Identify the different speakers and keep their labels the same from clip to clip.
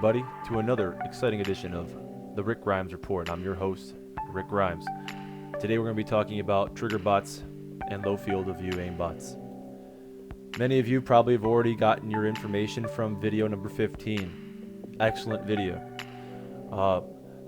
Speaker 1: everybody, to another exciting edition of the Rick Grimes Report. I'm your host, Rick Grimes. Today we're going to be talking about Triggerbots and low field of view Aimbots. Many of you probably have already gotten your information from video number 15. Excellent video.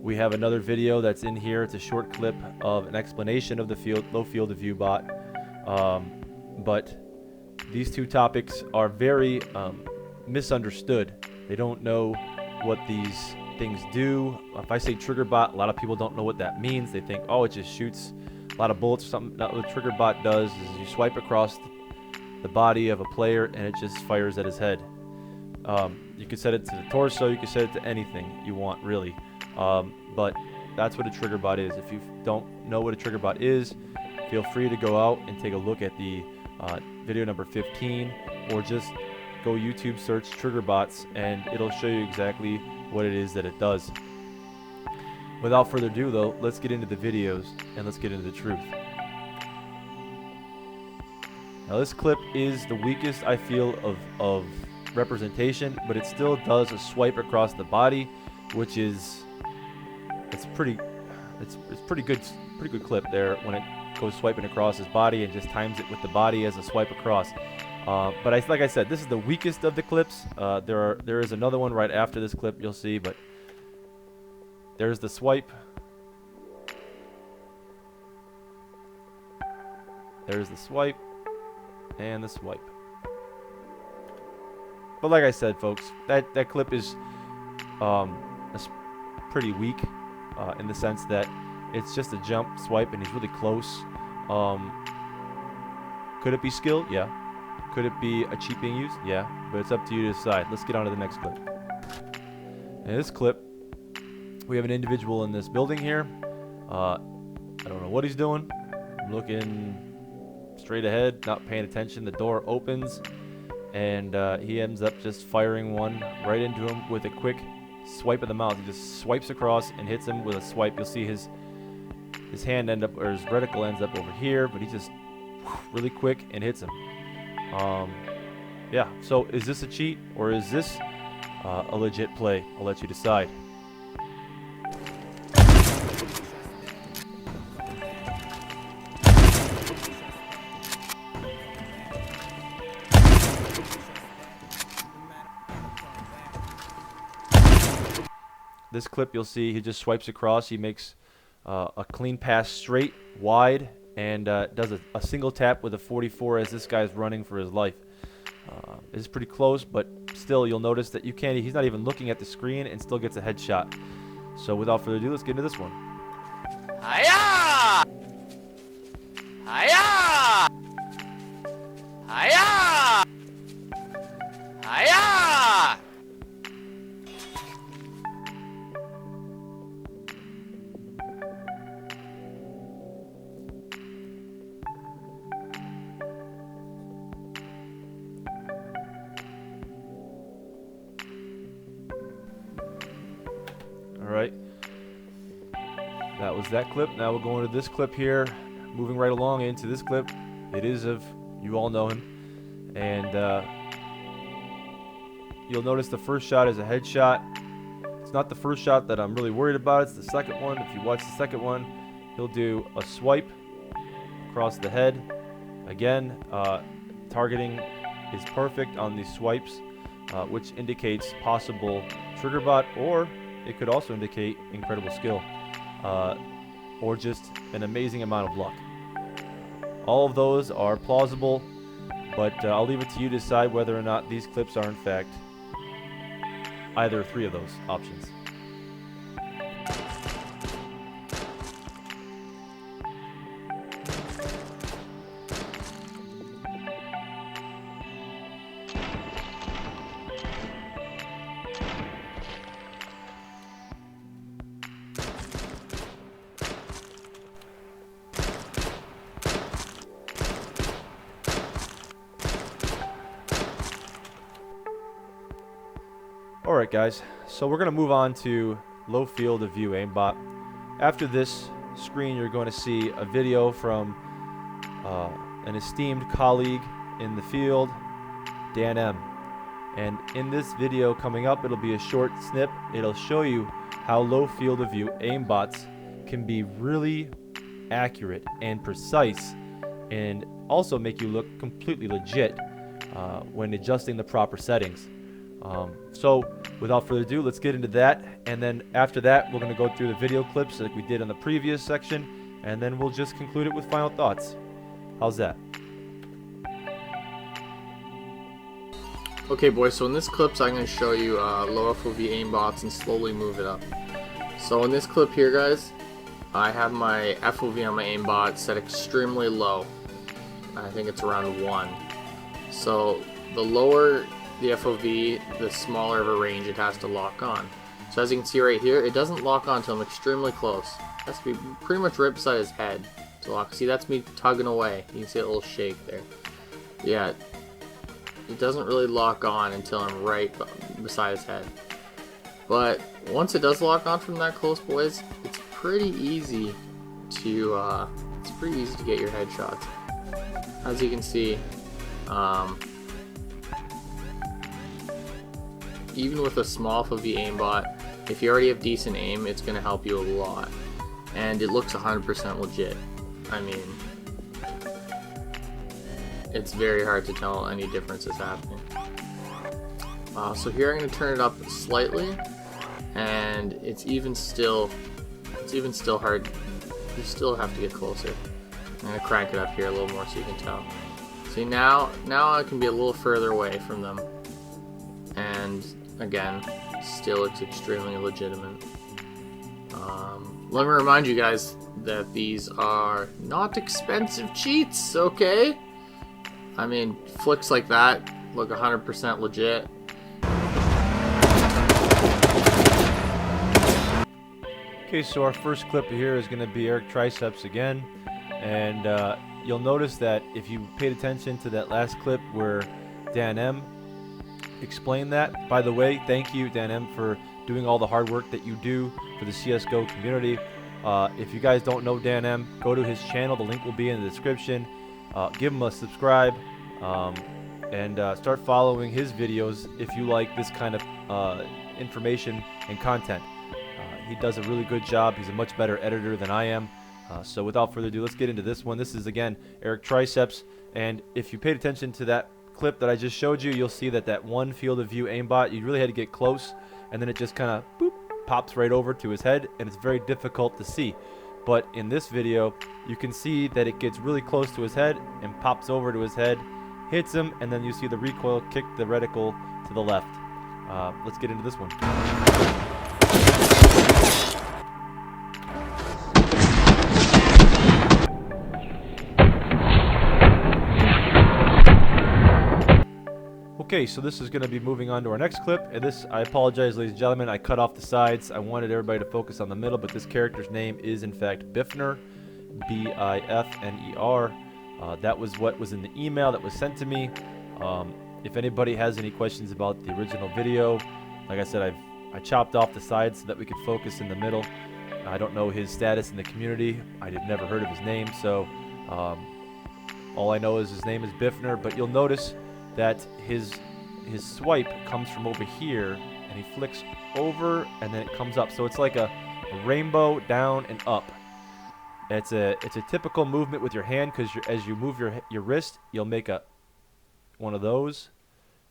Speaker 1: We have another video that's in here. It's a short clip of an explanation of the low field of view bot. But these two topics are very misunderstood. They don't know what these things do. If I say trigger bot, a lot of people don't know what that means. They think, oh, it just shoots a lot of bullets or something. Not what a trigger bot does is you swipe across the body of a player and it just fires at his head. You could set it to the torso, you could set it to anything you want, really. But that's what a trigger bot is. If you don't know what a trigger bot is, feel free to go out and take a look at the video number 15, or just go YouTube search Triggerbots and it'll show you exactly what it is that it does. Without further ado though, let's get into the videos and let's get into the truth. Now this clip is the weakest, I feel, of representation, but it still does a swipe across the body, which is it's pretty good clip there when it goes swiping across his body and just times it with the body as a swipe across. But like I said, this is the weakest of the clips. There is another one right after this clip you'll see, but there's the swipe. There's the swipe and the swipe. But like I said, folks, that clip is pretty weak in the sense that it's just a jump swipe and he's really close. Could it be skill? Yeah. Could it be a cheat being used? Yeah. But it's up to you to decide. Let's get on to the next clip. In this clip, we have an individual in this building here. I don't know what he's doing. I'm looking straight ahead, not paying attention. The door opens, and he ends up just firing one right into him with a quick swipe of the mouse. He just swipes across and hits him with a swipe. You'll see his hand end up, or his reticle ends up over here, but he just really quick and hits him. Yeah, so is this a cheat or is this a legit play? I'll let you decide. This clip you'll see he just swipes across. He makes a clean pass straight, wide, and does a single tap with a 44 as this guy's running for his life. It's pretty close, but still you'll notice that he's not even looking at the screen and still gets a headshot. So without further ado, let's get into this one. Hiya! Hiya! Hiya! Hiya! Alright, that was that clip. Now we'll go into this clip here. Moving right along into this clip. It is you all know him. And you'll notice the first shot is a headshot. It's not the first shot that I'm really worried about. It's the second one. If you watch the second one, he'll do a swipe across the head. Again, targeting is perfect on these swipes, which indicates possible trigger bot, or it could also indicate incredible skill, or just an amazing amount of luck. All of those are plausible, but I'll leave it to you to decide whether or not these clips are in fact either three of those options. Alright guys, so we're going to move on to low field of view aimbot. After this screen you're going to see a video from an esteemed colleague in the field, Dan M. And in this video coming up, it'll be a short snip. It'll show you how low field of view aimbots can be really accurate and precise, and also make you look completely legit when adjusting the proper settings. So without further ado, let's get into that, and then after that we're going to go through the video clips like we did in the previous section, and then we'll just conclude it with final thoughts. How's that?
Speaker 2: Okay boys, so in this clip I'm going to show you low FOV aimbots and slowly move it up. So in this clip here guys, I have my FOV on my aimbot set extremely low. I think it's around 1. So the lower the FOV, the smaller of a range it has to lock on. So as you can see right here, it doesn't lock on until I'm extremely close. It has to be pretty much right beside his head to lock. See, that's me tugging away. You can see a little shake there. Yeah, it doesn't really lock on until I'm right beside his head. But once it does lock on from that close, boys, it's pretty easy to get your headshots. As you can see, even with a small FOV aimbot, if you already have decent aim, it's going to help you a lot. And it looks 100% legit. I mean, it's very hard to tell any difference is happening. So here I'm going to turn it up slightly, and it's even still hard. You still have to get closer. I'm going to crank it up here a little more so you can tell. See, now I can be a little further away from them, and again, still it's extremely legitimate. Let me remind you guys that these are not expensive cheats, okay? I mean, flicks like that look 100% legit.
Speaker 1: Okay, so our first clip here is going to be Eric Triceps again, and you'll notice that if you paid attention to that last clip where Dan M explained that. By the way, thank you Dan M for doing all the hard work that you do for the CSGO community. If you guys don't know Dan M, go to his channel, the link will be in the description. Give him a subscribe, and start following his videos if you like this kind of information and content. He does a really good job. He's a much better editor than I am. So without further ado, let's get into this one. This is again Eric Triceps, and if you paid attention to that clip that I just showed you, you'll see that one field of view aimbot, you really had to get close, and then it just kind of boop pops right over to his head, and it's very difficult to see. But in this video, you can see that it gets really close to his head and pops over to his head, hits him, and then you see the recoil kick the reticle to the left. Let's get into this one. Okay, so this is going to be moving on to our next clip, and this, I apologize ladies and gentlemen, I cut off the sides. I wanted everybody to focus on the middle, but this character's name is in fact Bifner, B-I-F-N-E-R. That was what was in the email that was sent to me. If anybody has any questions about the original video, like I said, I chopped off the sides so that we could focus in the middle. I don't know his status in the community. I had never heard of his name, so all I know is his name is Bifner, but you'll notice that his swipe comes from over here, and he flicks over, and then it comes up. So it's like a rainbow down and up. It's a typical movement with your hand, because as you move your wrist, you'll make one of those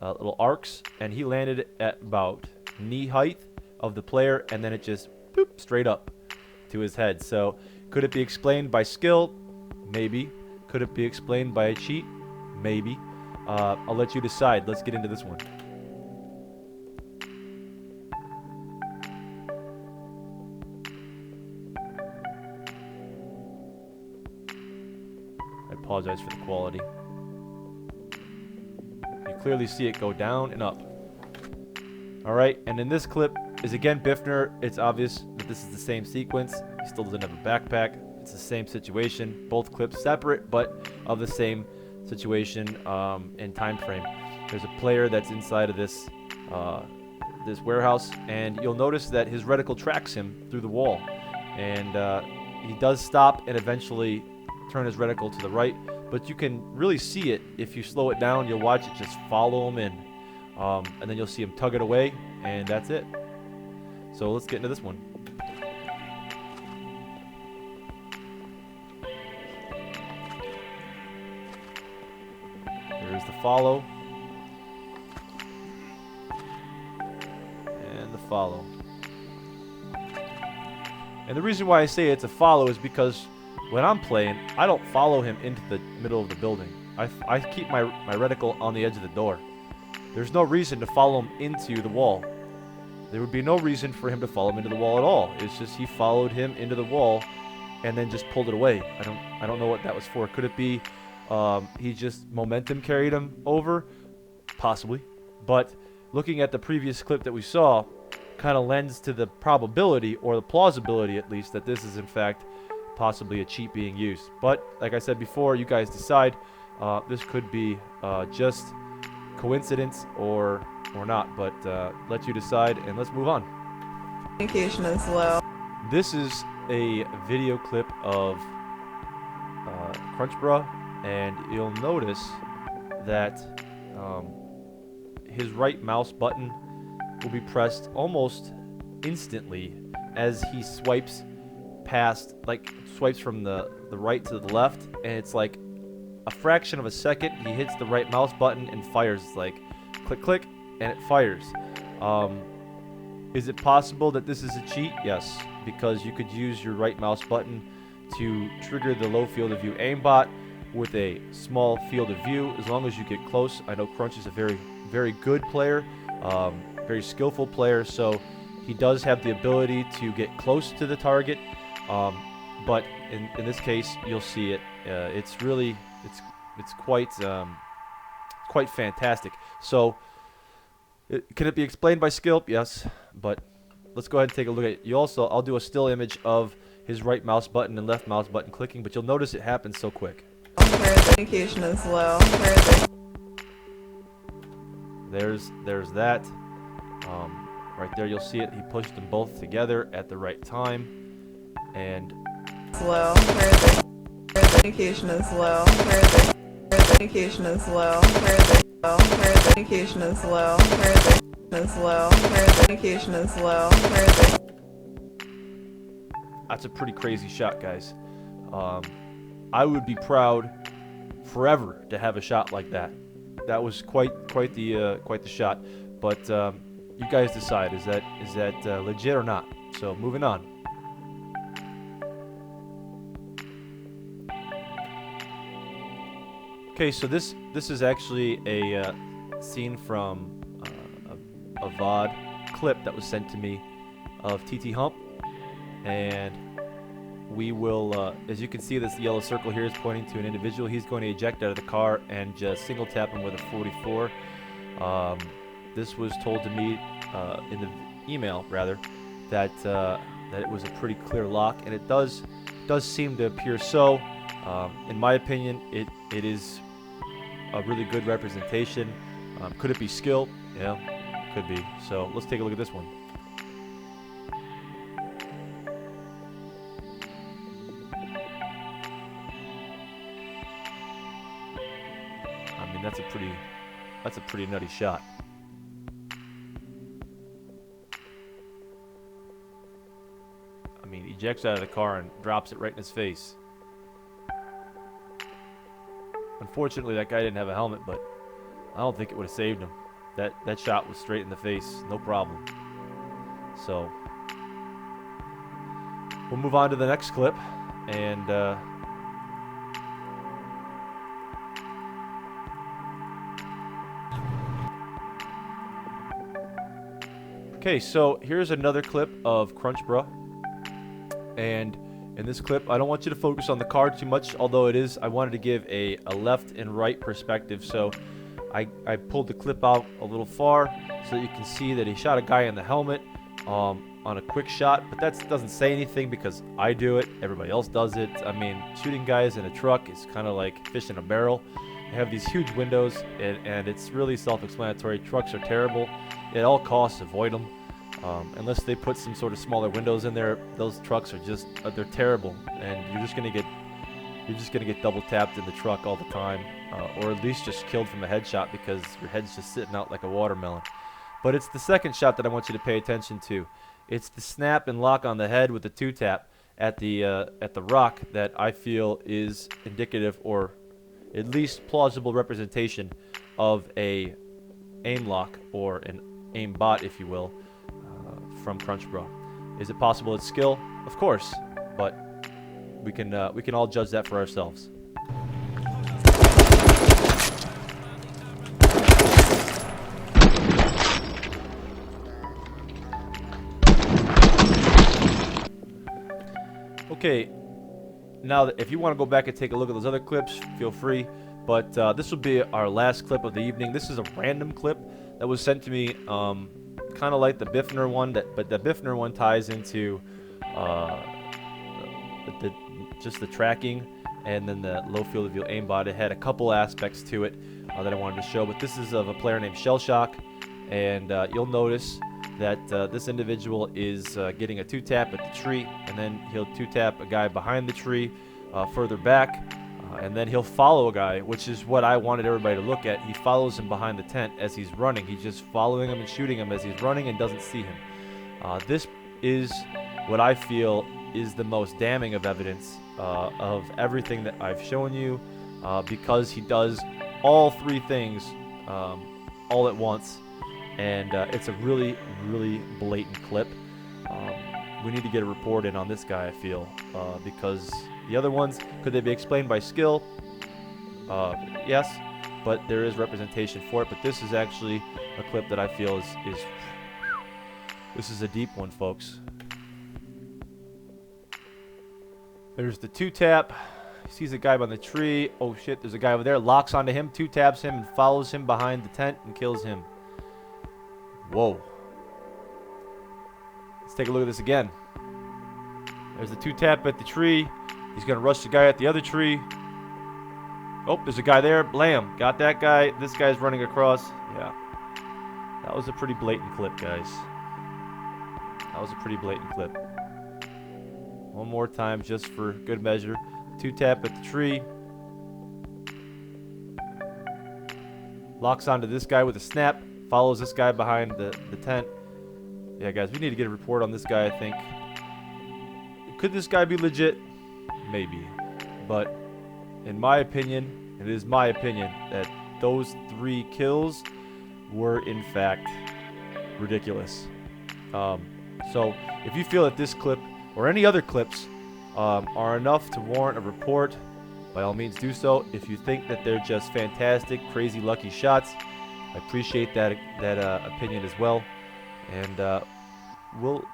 Speaker 1: little arcs, and he landed at about knee height of the player, and then it just boop, straight up to his head. So could it be explained by skill? Maybe. Could it be explained by a cheat? Maybe. I'll let you decide. Let's get into this one. I apologize for the quality. You clearly see it go down and up. Alright, and in this clip is again Bifner. It's obvious that this is the same sequence. He still doesn't have a backpack. It's the same situation. Both clips separate, but of the same situation and time frame. There's a player that's inside of this this warehouse, and you'll notice that his reticle tracks him through the wall, and he does stop and eventually turn his reticle to the right, but you can really see it if you slow it down. You'll watch it just follow him in. and then you'll see him tug it away, and that's it. So let's get into this one. There's the follow. And the follow. And the reason why I say it's a follow is because when I'm playing, I don't follow him into the middle of the building. I keep my reticle on the edge of the door. There's no reason to follow him into the wall. There would be no reason for him to follow him into the wall at all. It's just he followed him into the wall and then just pulled it away. I don't know what that was for. Could it be he just momentum carried him over? Possibly. But looking at the previous clip that we saw, kind of lends to the probability, or the plausibility at least, that this is in fact possibly a cheat being used. But like I said before, you guys decide. This could be just coincidence or not, but let you decide, and let's move on.
Speaker 3: Communication is low.
Speaker 1: This is a video clip of Crunchbra, and you'll notice that his right mouse button will be pressed almost instantly as he swipes past, like swipes from the right to the left, and it's like a fraction of a second he hits the right mouse button and fires. It's like click click and it fires. Is it possible that this is a cheat? Yes, because you could use your right mouse button to trigger the low field of view aimbot with a small field of view as long as you get close. I know Crunch is a very good player, very skillful player, so he does have the ability to get close to the target, but in this case you'll see it. It's really it's quite fantastic. So can it be explained by skill? Yes, but let's go ahead and take a look at it. I'll do a still image of his right mouse button and left mouse button clicking, but you'll notice it happens so quick.
Speaker 3: Communication is low.
Speaker 1: There's that. Right there you'll see it. He pushed them both together at the right time, and
Speaker 3: Slow. Communication is low. Communication is low. Communication is low. Communication is low.
Speaker 1: that's a pretty crazy shot, guys. I would be proud forever to have a shot like that. That was quite the shot. But you guys decide, is that legit or not? So moving on. Okay, so this is actually a scene from a VOD clip that was sent to me of TT Hump, and we will, as you can see, this yellow circle here is pointing to an individual. He's going to eject out of the car and just single tap him with a 44. This was told to me in the email, rather, that it was a pretty clear lock, and it does seem to appear so. In my opinion, it is a really good representation. Could it be skill? Yeah, could be. So let's take a look at this one. I mean, that's a pretty nutty shot. I mean, he ejects out of the car and drops it right in his face. Unfortunately, that guy didn't have a helmet, but I don't think it would have saved him. That shot was straight in the face, no problem. So we'll move on to the next clip, and okay, so here's another clip of Crunchbra, and in this clip, I don't want you to focus on the car too much, although I wanted to give a left and right perspective. So I pulled the clip out a little far so that you can see that he shot a guy in the helmet on a quick shot, but that doesn't say anything because I do it, everybody else does it. I mean, shooting guys in a truck is kind of like fish in a barrel. They have these huge windows, and it's really self-explanatory. Trucks are terrible. At all costs, avoid them. Unless they put some sort of smaller windows in there, those trucks are just, they're terrible, and you're just going to get you're just going to get double tapped in the truck all the time, or at least just killed from a headshot because your head's just sitting out like a watermelon. But it's the second shot that I want you to pay attention to. It's the snap and lock on the head with the 2-tap at the rock that I feel is indicative, or at least plausible representation of a aim lock or an aimbot, if you will, from Crunchbro. Is it possible it's skill? Of course, but we can all judge that for ourselves. Okay, now if you want to go back and take a look at those other clips, feel free. But this will be our last clip of the evening. This is a random clip that was sent to me, kind of like the Biffner one, but the Biffner one ties into just the tracking and then the low field of view aimbot. It had a couple aspects to it that I wanted to show, but this is of a player named Shellshock, and you'll notice that this individual is getting a 2-tap at the tree, and then he'll 2-tap a guy behind the tree further back, and then he'll follow a guy, which is what I wanted everybody to look at. He follows him behind the tent as he's running. He's just following him and shooting him as he's running and doesn't see him. This is what I feel is the most damning of evidence of everything that I've shown you, because he does all three things all at once. And it's a really, really blatant clip. We need to get a report in on this guy, I feel, because the other ones, could they be explained by skill? Yes, but there is representation for it. But this is actually a clip that I feel is this is a deep one, folks. There's the 2-tap. He sees a guy by the tree. Oh shit, there's a guy over there. Locks onto him, 2-taps him, and follows him behind the tent and kills him. Whoa. Let's take a look at this again. There's the 2-tap at the tree. He's going to rush the guy at the other tree. Oh, there's a guy there. Blam. Got that guy. This guy's running across. Yeah. That was a pretty blatant clip, guys. That was a pretty blatant clip. One more time just for good measure. 2-tap at the tree. Locks onto this guy with a snap. Follows this guy behind the tent. Yeah, guys, we need to get a report on this guy, I think. Could this guy be legit? Maybe. But in my opinion, it is my opinion that those 3 kills were, in fact, ridiculous. So, if you feel that this clip or any other clips are enough to warrant a report, by all means do so. If you think that they're just fantastic, crazy, lucky shots, I appreciate that opinion as well, and we'll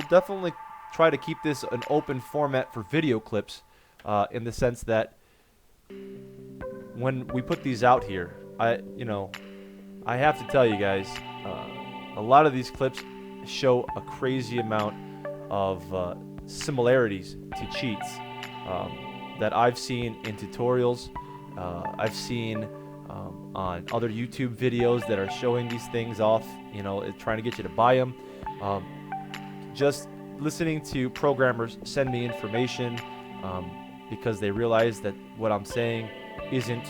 Speaker 1: definitely try to keep this an open format for video clips, in the sense that when we put these out here, I have to tell you guys, a lot of these clips show a crazy amount of similarities to cheats that I've seen in tutorials. I've seen on other YouTube videos that are showing these things off, trying to get you to buy them. Just listening to programmers send me information because they realize that what I'm saying isn't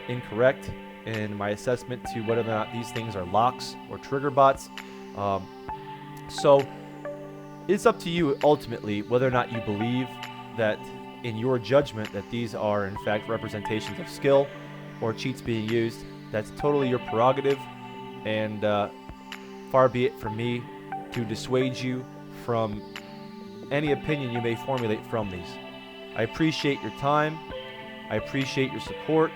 Speaker 1: incorrect in my assessment to whether or not these things are locks or trigger bots. So it's up to you ultimately whether or not you believe that, in your judgment, that these are in fact representations of skill or cheats being used. That's totally your prerogative, and far be it from me to dissuade you from any opinion you may formulate from these. I appreciate your time. I appreciate your support.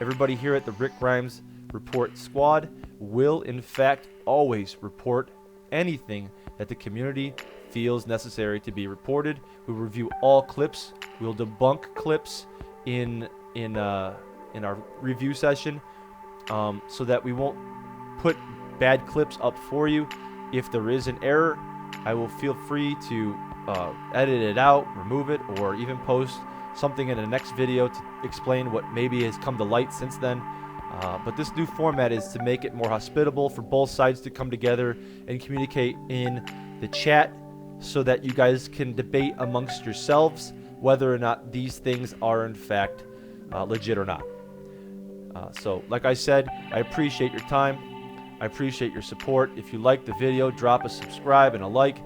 Speaker 1: Everybody here at the Rick Grimes Report Squad will in fact always report anything that the community feels necessary to be reported. We review all clips. We'll debunk clips in our review session, so that we won't put bad clips up for you. If there is an error, I will feel free to edit it out, remove it, or even post something in the next video to explain what maybe has come to light since then. But this new format is to make it more hospitable for both sides to come together and communicate in the chat, so that you guys can debate amongst yourselves whether or not these things are in fact legit or not. So like I said, I appreciate your time. I appreciate your support. If you like the video, drop a subscribe and a like.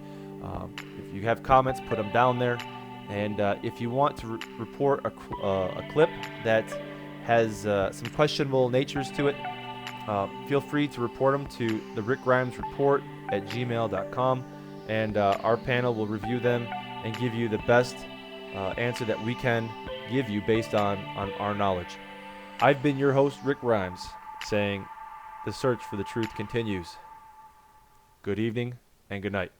Speaker 1: If you have comments, put them down there. And if you want to report a clip that has some questionable natures to it, feel free to report them to TheRickGrimeZzReport at gmail.com, and our panel will review them and give you the best answer that we can give you based on our knowledge. I've been your host, Rick Grimes, saying the search for the truth continues. Good evening and good night.